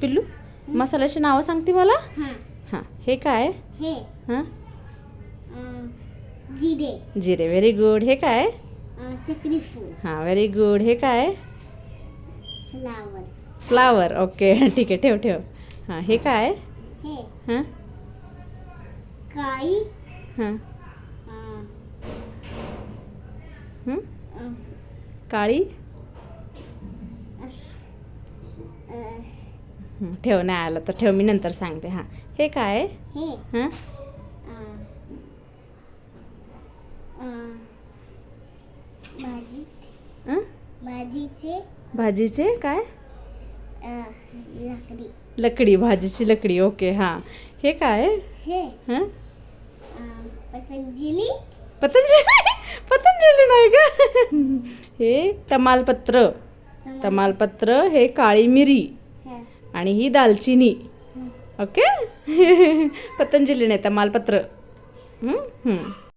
पिल्लू मसाल्याची नावं सांगते मला. हां हां हे काय? हे हां जिरे जिरे. Very good. हे काय? चक्री फूल हां व्हेरी गुड. हे काय? Flower flower. ओके ठीक आहे, ठेव ठेव. हां हे काय? हे हां काळी हां अ, काळी. अ, ठेव, नाही आलं तर ठेव, मी नंतर सांगते. हां हे काय? हे हां भाजी अं? भाजीचे भाजीचे काय? लाकडी लकडी. भाजीची लकडी. ओके. हां हे काय? हे हां पतंजली पतंजली नाही का? हे तमालपत्र. तमालपत्र. हे काळी मिरी हे आणि ही दालचिनी. ओके. पतंजली नाही, तमालपत्र.